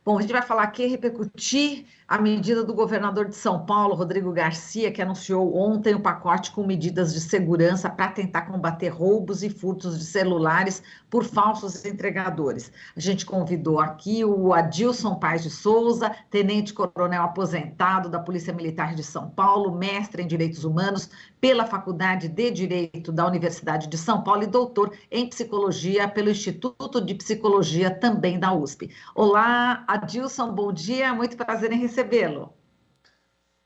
Bom, a gente vai falar aqui, repercutir a medida do governador de São Paulo, Rodrigo Garcia, que anunciou ontem o pacote com medidas de segurança para tentar combater roubos e furtos de celulares por falsos entregadores. A gente convidou aqui o Adilson Paes de Souza, tenente-coronel aposentado da Polícia Militar de São Paulo, mestre em Direitos Humanos pela Faculdade de Direito da Universidade de São Paulo e doutor em Psicologia pelo Instituto de Psicologia também da USP. Olá, Adilson, bom dia, muito prazer em recebê-lo.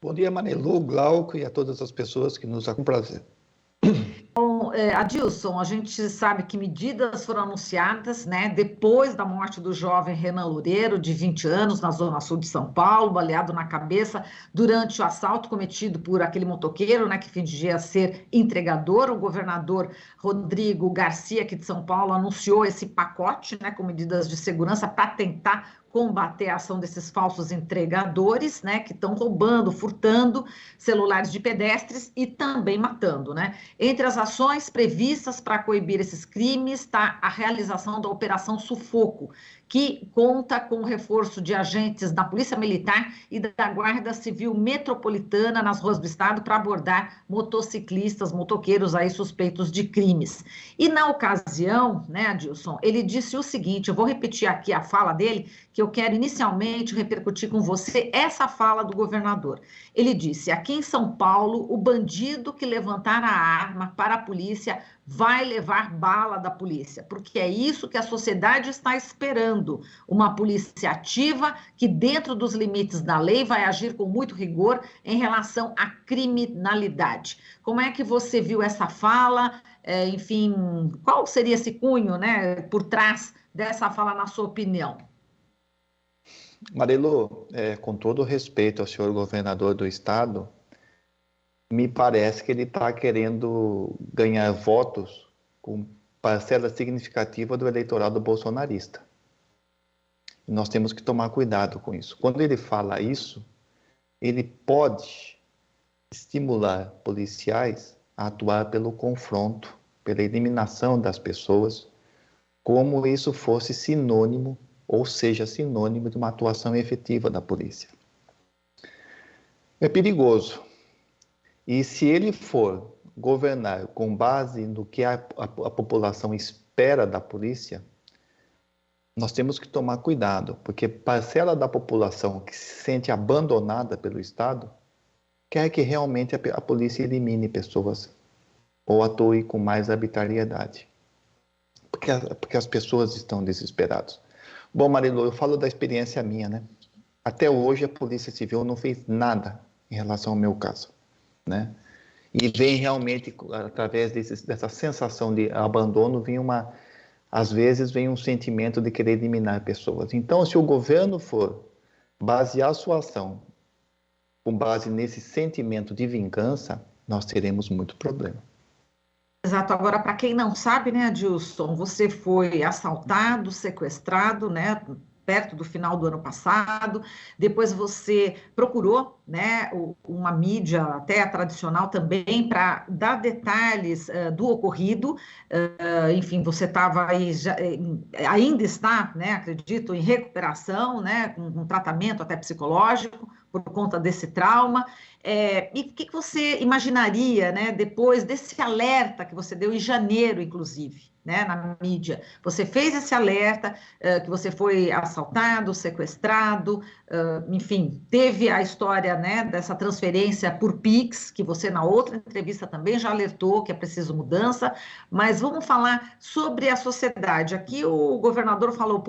Bom dia, Marilu, Glauco e a todas as pessoas que nos acompanham. Adilson, a gente sabe que medidas foram anunciadas, né, depois da morte do jovem Renan Loureiro, de 20 anos, na zona sul de São Paulo, baleado na cabeça durante o assalto cometido por aquele motoqueiro, né, que fingia ser entregador. O governador Rodrigo Garcia, aqui de São Paulo, anunciou esse pacote, né, com medidas de segurança para tentar combater a ação desses falsos entregadores, né, que estão roubando, furtando celulares de pedestres e também matando, né? Entre as ações previstas para coibir esses crimes está a realização da Operação Sufoco, que conta com o reforço de agentes da Polícia Militar e da Guarda Civil Metropolitana nas ruas do estado para abordar motociclistas, motoqueiros aí suspeitos de crimes. E na ocasião, né, Adilson, ele disse o seguinte, eu vou repetir aqui a fala dele, que eu quero inicialmente repercutir com você essa fala do governador. Ele disse, aqui em São Paulo, o bandido que levantar a arma para a polícia vai levar bala da polícia, porque é isso que a sociedade está esperando, uma polícia ativa que dentro dos limites da lei vai agir com muito rigor em relação à criminalidade. Como é que você viu essa fala? Enfim, qual seria esse cunho, né, por trás dessa fala, na sua opinião? Marilu, com todo o respeito ao senhor governador do estado, me parece que ele está querendo ganhar votos com parcela significativa do eleitorado bolsonarista. E nós temos que tomar cuidado com isso. Quando ele fala isso, ele pode estimular policiais a atuar pelo confronto, pela eliminação das pessoas, como isso fosse sinônimo, ou seja, sinônimo de uma atuação efetiva da polícia. É perigoso. E se ele for governar com base no que a população espera da polícia, nós temos que tomar cuidado, porque parcela da população que se sente abandonada pelo Estado quer que realmente a polícia elimine pessoas ou atue com mais arbitrariedade, porque as pessoas estão desesperadas. Bom, Marilu, eu falo da experiência minha, né? Até hoje a Polícia Civil não fez nada em relação ao meu caso, né? E vem realmente, através dessa sensação de abandono, às vezes vem um sentimento de querer eliminar pessoas. Então, se o governo for basear sua ação com base nesse sentimento de vingança, nós teremos muito problema. Exato. Agora, para quem não sabe, né, Adilson, você foi assaltado, sequestrado, né, perto do final do ano passado. Depois você procurou, né, uma mídia até tradicional também para dar detalhes do ocorrido. Enfim, você estava aí, ainda está, né, acredito, em recuperação, né, com um tratamento até psicológico por conta desse trauma. E o que você imaginaria, né, depois desse alerta que você deu em janeiro, inclusive, né, na mídia? Você fez esse alerta que você foi assaltado, sequestrado, enfim, teve a história, né, dessa transferência por Pix, que você na outra entrevista também já alertou que é preciso mudança, mas vamos falar sobre a sociedade. Aqui o governador falou,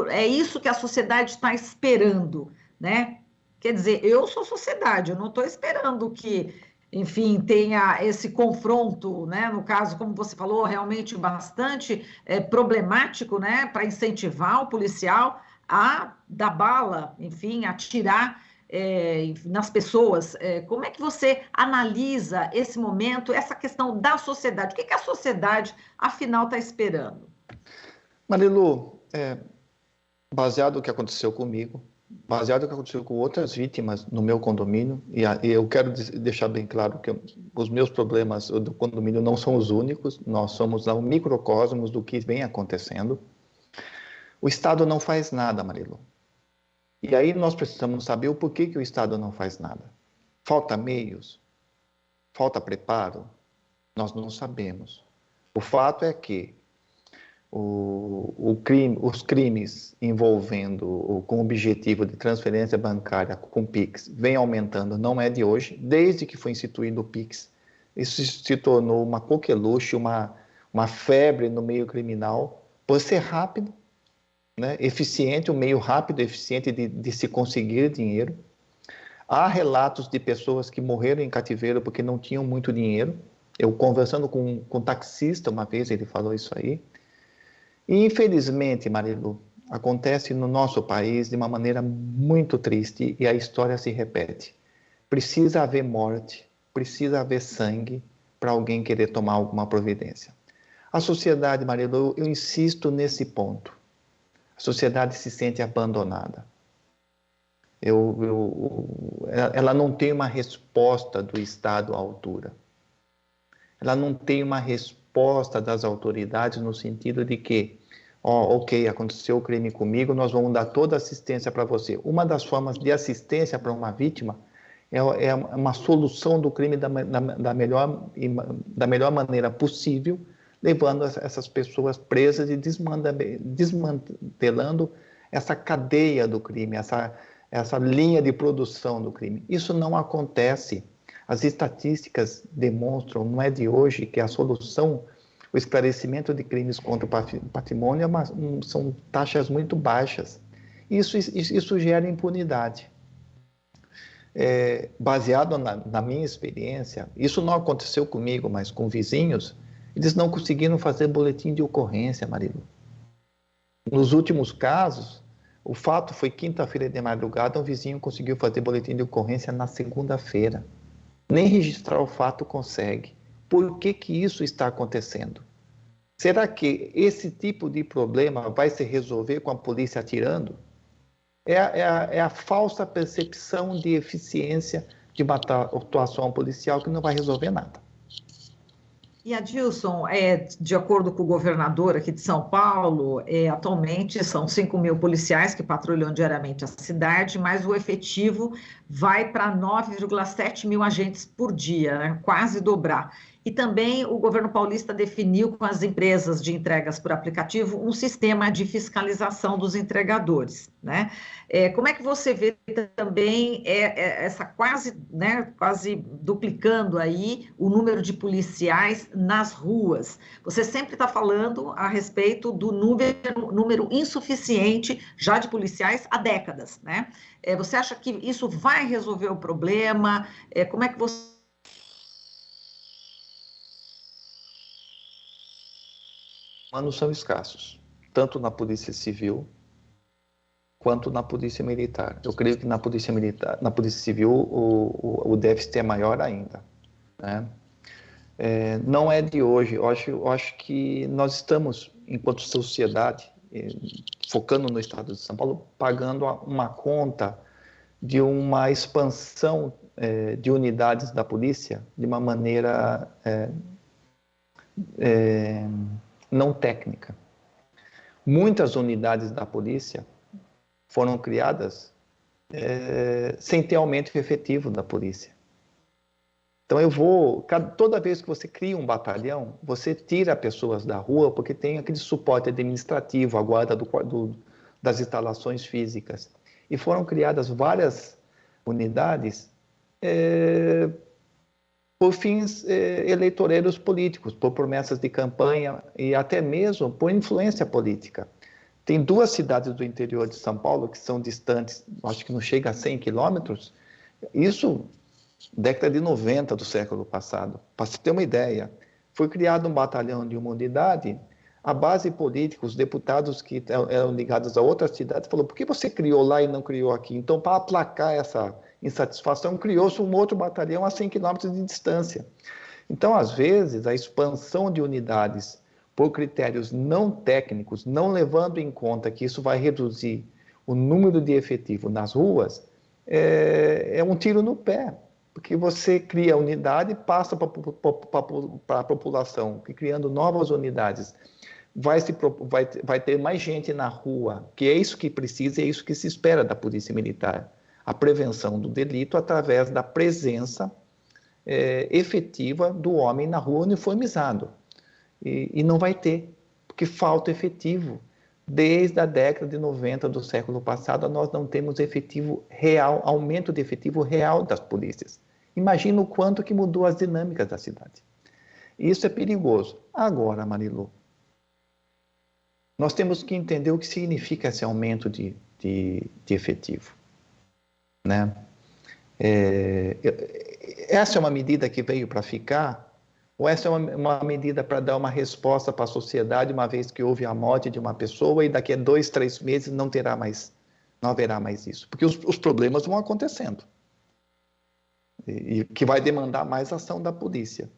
é isso que a sociedade está esperando, né? Quer dizer, eu sou sociedade, eu não estou esperando que, enfim, tenha esse confronto, né? No caso, como você falou, realmente bastante problemático, né? Para incentivar o policial a dar bala, enfim, atirar nas pessoas. Como é que você analisa esse momento, essa questão da sociedade? O que a sociedade, afinal, está esperando? Marilu, baseado no que aconteceu comigo, baseado no que aconteceu com outras vítimas no meu condomínio, e eu quero deixar bem claro que os meus problemas do condomínio não são os únicos, nós somos um microcosmos do que vem acontecendo. O Estado não faz nada, Marilu. E aí nós precisamos saber o porquê que o Estado não faz nada. Falta meios? Falta preparo? Nós não sabemos. O fato é que os crimes envolvendo, com o objetivo de transferência bancária com PIX, vem aumentando, não é de hoje, desde que foi instituído o PIX. Isso se tornou uma coqueluche, uma febre no meio criminal, por ser rápido, né? Eficiente, um meio rápido e eficiente de se conseguir dinheiro. Há relatos de pessoas que morreram em cativeiro porque não tinham muito dinheiro. Eu conversando com um taxista uma vez, ele falou isso aí. E, infelizmente, Marilu, acontece no nosso país de uma maneira muito triste e a história se repete. Precisa haver morte, precisa haver sangue para alguém querer tomar alguma providência. A sociedade, Marilu, eu insisto nesse ponto. A sociedade se sente abandonada. Ela não tem uma resposta do Estado à altura. Ela não tem uma resposta das autoridades no sentido de que, ok, aconteceu o crime comigo, nós vamos dar toda a assistência para você. Uma das formas de assistência para uma vítima é uma solução do crime da melhor maneira possível, levando essas pessoas presas e desmantelando essa cadeia do crime, essa linha de produção do crime. Isso não acontece. As estatísticas demonstram, não é de hoje, que a solução, o esclarecimento de crimes contra o patrimônio são taxas muito baixas. Isso gera impunidade. Baseado na minha experiência, isso não aconteceu comigo, mas com vizinhos, eles não conseguiram fazer boletim de ocorrência, Marilu. Nos últimos casos, o fato foi quinta-feira de madrugada, um vizinho conseguiu fazer boletim de ocorrência na segunda-feira. Nem registrar o fato consegue. Por que isso está acontecendo? Será que esse tipo de problema vai se resolver com a polícia atirando? É a falsa percepção de eficiência de uma atuação policial que não vai resolver nada. E Adilson, de acordo com o governador aqui de São Paulo, atualmente são 5.000 policiais que patrulham diariamente a cidade, mas o efetivo vai para 9,7 mil agentes por dia, né? Quase dobrar. E também o governo paulista definiu com as empresas de entregas por aplicativo um sistema de fiscalização dos entregadores, né? Como é que você vê também essa quase duplicando aí o número de policiais nas ruas? Você sempre está falando a respeito do número insuficiente já de policiais há décadas, né? Você acha que isso vai resolver o problema? Como é que você... Humanos são escassos, tanto na Polícia Civil quanto na Polícia Militar. Eu creio que na Polícia Militar, na Polícia Civil, o déficit é maior ainda, né? Não é de hoje. Eu acho que nós estamos, enquanto sociedade, focando no Estado de São Paulo, pagando uma conta de uma expansão de unidades da polícia de uma maneira não técnica. Muitas unidades da polícia foram criadas sem ter aumento efetivo da polícia. Então toda vez que você cria um batalhão, você tira pessoas da rua porque tem aquele suporte administrativo, a guarda das instalações físicas. E foram criadas várias unidades por fins eleitoreiros políticos, por promessas de campanha e até mesmo por influência política. Tem 2 cidades do interior de São Paulo que são distantes, acho que não chega a 100 quilômetros, isso década de 90 do século passado. Para você ter uma ideia, foi criado um batalhão de uma unidade, a base política, os deputados que eram ligados a outras cidades, falou, por que você criou lá e não criou aqui? Então, para aplacar essa insatisfação, criou-se um outro batalhão a 100 quilômetros de distância. Então, às vezes, a expansão de unidades por critérios não técnicos, não levando em conta que isso vai reduzir o número de efetivo nas ruas, é um tiro no pé, porque você cria a unidade e passa para a população, criando novas unidades. vai ter mais gente na rua, que é isso que precisa, é isso que se espera da Polícia Militar. A prevenção do delito através da presença efetiva do homem na rua uniformizado. E não vai ter, porque falta efetivo. Desde a década de 90 do século passado, nós não temos efetivo real, aumento de efetivo real das polícias. Imagina o quanto que mudou as dinâmicas da cidade. Isso é perigoso. Agora, Marilu, nós temos que entender o que significa esse aumento de efetivo, né? Essa é uma medida que veio para ficar? Ou essa é uma medida para dar uma resposta para a sociedade, uma vez que houve a morte de uma pessoa e daqui a 2, 3 meses não haverá mais isso? Porque os problemas vão acontecendo. E que vai demandar mais ação da polícia.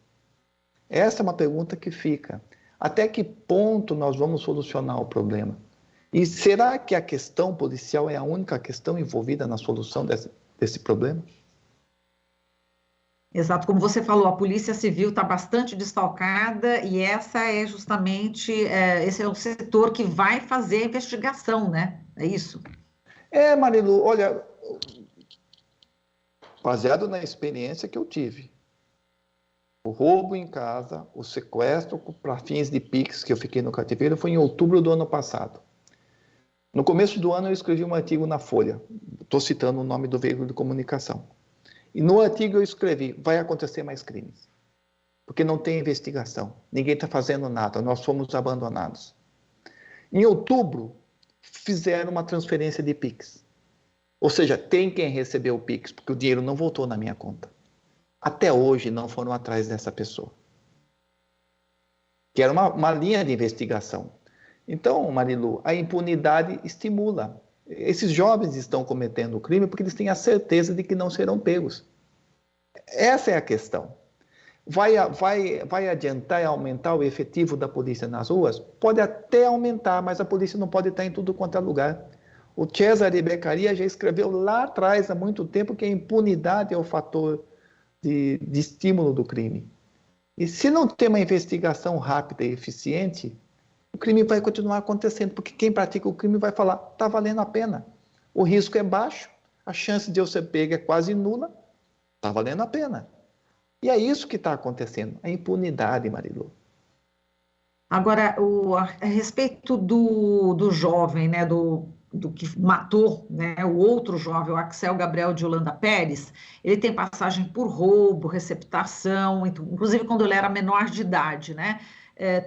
Essa é uma pergunta que fica. Até que ponto nós vamos solucionar o problema? E será que a questão policial é a única questão envolvida na solução desse problema? Exato, como você falou, a Polícia Civil está bastante desfalcada e essa é justamente, esse é o setor que vai fazer a investigação, né? É isso? Marilu, olha, baseado na experiência que eu tive, o roubo em casa, o sequestro para fins de Pix, que eu fiquei no cativeiro, foi em outubro do ano passado. No começo do ano eu escrevi um artigo na Folha, estou citando o nome do veículo de comunicação. E no artigo eu escrevi, vai acontecer mais crimes. Porque não tem investigação, ninguém está fazendo nada, nós fomos abandonados. Em outubro, fizeram uma transferência de Pix. Ou seja, tem quem recebeu o Pix, porque o dinheiro não voltou na minha conta. Até hoje não foram atrás dessa pessoa. Que era uma linha de investigação. Então, Marilu, a impunidade estimula. Esses jovens estão cometendo o crime porque eles têm a certeza de que não serão pegos. Essa é a questão. Vai adiantar e aumentar o efetivo da polícia nas ruas? Pode até aumentar, mas a polícia não pode estar em tudo quanto é lugar. O Cesare Beccaria já escreveu lá atrás, há muito tempo, que a impunidade é o fator de estímulo do crime. E se não tem uma investigação rápida e eficiente, o crime vai continuar acontecendo, porque quem pratica o crime vai falar, está valendo a pena. O risco é baixo, a chance de eu ser pego é quase nula, está valendo a pena. E é isso que está acontecendo, a impunidade, Marilu. Agora, a respeito do jovem, né, do que matou, né, o outro jovem, o Axel Gabriel de Holanda Pérez, ele tem passagem por roubo, receptação, inclusive quando ele era menor de idade, né?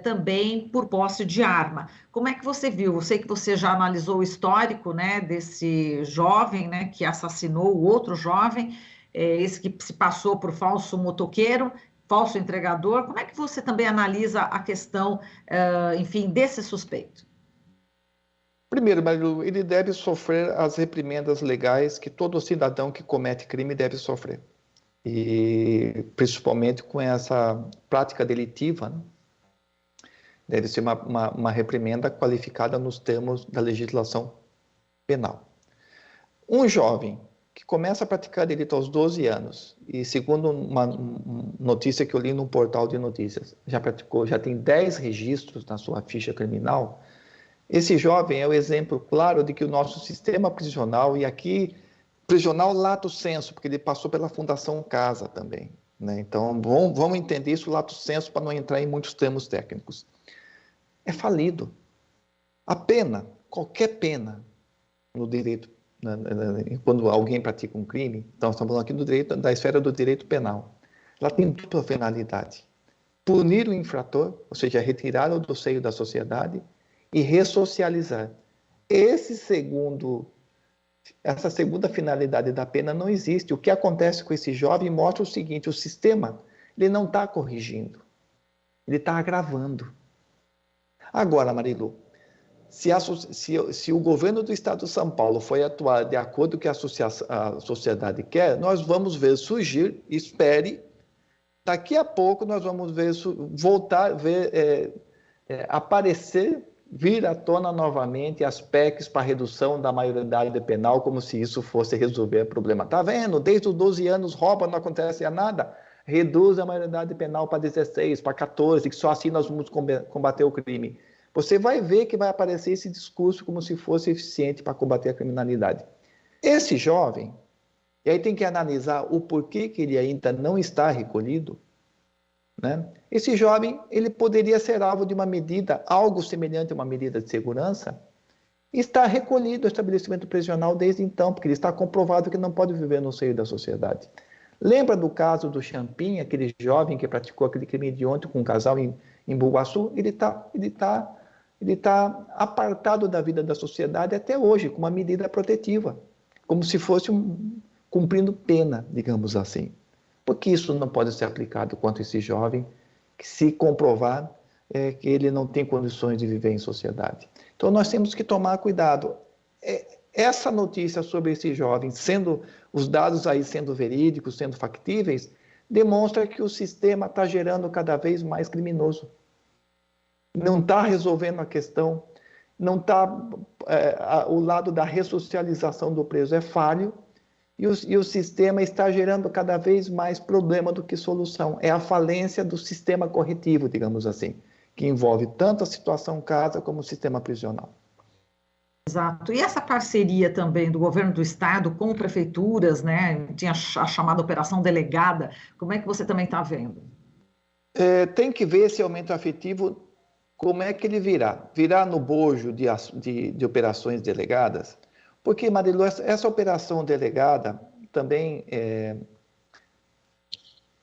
Também por posse de arma. Como é que você viu? Eu sei que você já analisou o histórico, né, desse jovem, né, que assassinou o outro jovem, esse que se passou por falso motoqueiro, falso entregador. Como é que você também analisa a questão, enfim, desse suspeito? Primeiro, Marilu, ele deve sofrer as reprimendas legais que todo cidadão que comete crime deve sofrer. E principalmente com essa prática delitiva, né? Deve ser uma reprimenda qualificada nos termos da legislação penal. Um jovem que começa a praticar delito aos 12 anos, e segundo uma notícia que eu li num portal de notícias, já tem 10 registros na sua ficha criminal, esse jovem é o exemplo claro de que o nosso sistema prisional, e aqui, prisional lato sensu, porque ele passou pela Fundação Casa também, né? Então, vamos entender isso lato sensu para não entrar em muitos termos técnicos. É falido. A pena, qualquer pena no direito, quando alguém pratica um crime, então estamos falando aqui da esfera do direito penal, ela tem dupla finalidade. Punir o infrator, ou seja, retirá-lo do seio da sociedade, e ressocializar. Essa segunda finalidade da pena não existe. O que acontece com esse jovem mostra o seguinte, o sistema ele não está corrigindo, ele está agravando. Agora, Marilu, se o governo do estado de São Paulo foi atuar de acordo com o que a sociedade quer, nós vamos ver surgir, espere, daqui a pouco nós vamos ver aparecer, vir à tona novamente as PECs para redução da maioridade penal, como se isso fosse resolver o problema. Está vendo? Desde os 12 anos rouba, não acontece nada. Reduz a maioridade penal para 16, para 14, que só assim nós vamos combater o crime. você vai ver que vai aparecer esse discurso como se fosse eficiente para combater a criminalidade. Esse jovem, e aí tem que analisar o porquê que ele ainda não está recolhido, né? Esse jovem, ele poderia ser alvo de uma medida, algo semelhante a uma medida de segurança, e está recolhido ao estabelecimento prisional desde então, porque ele está comprovado que não pode viver no seio da sociedade. Lembra do caso do Champim, aquele jovem que praticou aquele crime de ontem com um casal em Bugaçu? Ele está apartado da vida da sociedade até hoje, com uma medida protetiva, como se fosse cumprindo pena, digamos assim. Por que isso não pode ser aplicado contra esse jovem que, se comprovar que ele não tem condições de viver em sociedade? Então, nós temos que tomar cuidado. Essa notícia sobre esse jovem, os dados aí sendo verídicos, sendo factíveis, demonstra que o sistema está gerando cada vez mais criminoso. Não está resolvendo a questão, não está, o lado da ressocialização do preso é falho, e o sistema está gerando cada vez mais problema do que solução. É a falência do sistema corretivo, digamos assim, que envolve tanto a situação casa como o sistema prisional. Exato. E essa parceria também do governo do estado com prefeituras, né? Tinha a chamada Operação Delegada. Como é que você também está vendo? Tem que ver esse aumento afetivo, como é que ele virá. Virá no bojo de operações delegadas? Porque, Marilu, essa operação delegada também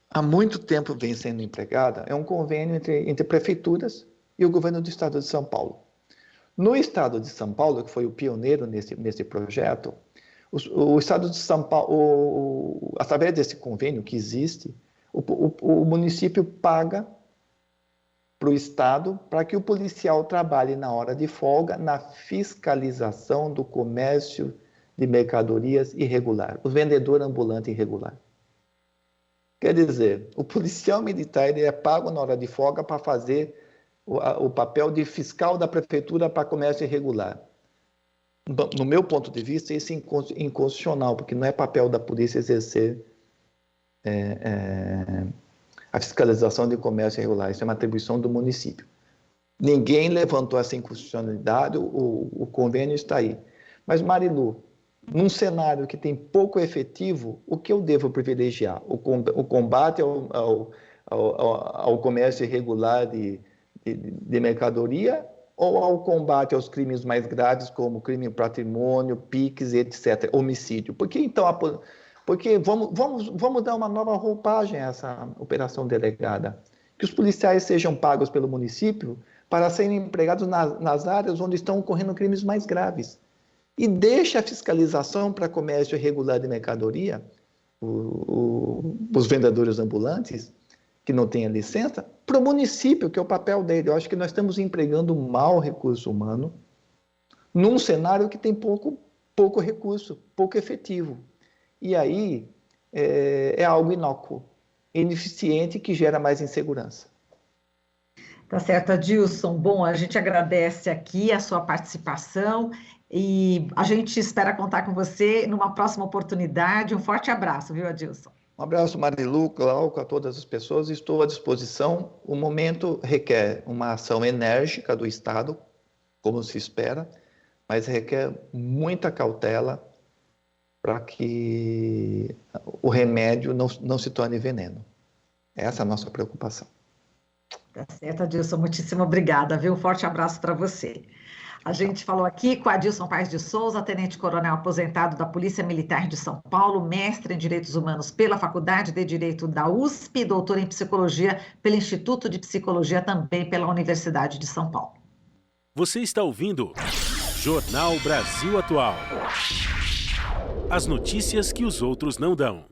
há muito tempo vem sendo empregada. É um convênio entre prefeituras e o governo do estado de São Paulo. No estado de São Paulo, que foi o pioneiro nesse projeto, o estado de São Paulo, através desse convênio que existe, o município paga para o estado para que o policial trabalhe na hora de folga na fiscalização do comércio de mercadorias irregular, o vendedor ambulante irregular. Quer dizer, o policial militar ele é pago na hora de folga para fazer o papel de fiscal da prefeitura para comércio irregular. No meu ponto de vista, isso é inconstitucional, porque não é papel da polícia exercer a fiscalização de comércio irregular. Isso é uma atribuição do município. Ninguém levantou essa inconstitucionalidade, o convênio está aí. Mas, Marilu, num cenário que tem pouco efetivo, o que eu devo privilegiar? O combate ao comércio irregular de mercadoria ou ao combate aos crimes mais graves, como crime de patrimônio, PIX, etc., homicídio? Porque vamos dar uma nova roupagem a essa operação delegada. Que os policiais sejam pagos pelo município para serem empregados nas áreas onde estão ocorrendo crimes mais graves. E deixa a fiscalização para comércio irregular de mercadoria, os vendedores ambulantes, que não têm a licença, para o município, que é o papel dele. Eu acho que nós estamos empregando mal recurso humano num cenário que tem pouco recurso, pouco efetivo. E aí é algo inócuo, ineficiente, que gera mais insegurança. Tá certo, Adilson. Bom, a gente agradece aqui a sua participação e a gente espera contar com você numa próxima oportunidade. Um forte abraço, viu, Adilson? Um abraço, Marilu, Glauco, a todas as pessoas. Estou à disposição. O momento requer uma ação enérgica do Estado, como se espera, mas requer muita cautela para que o remédio não se torne veneno. Essa é a nossa preocupação. Tá certo, Adilson. Muitíssimo obrigada, viu? Um forte abraço para você. A gente falou aqui com Adilson Paes de Souza, tenente-coronel aposentado da Polícia Militar de São Paulo, mestre em Direitos Humanos pela Faculdade de Direito da USP, doutor em Psicologia pelo Instituto de Psicologia, também pela Universidade de São Paulo. Você está ouvindo Jornal Brasil Atual. As notícias que os outros não dão.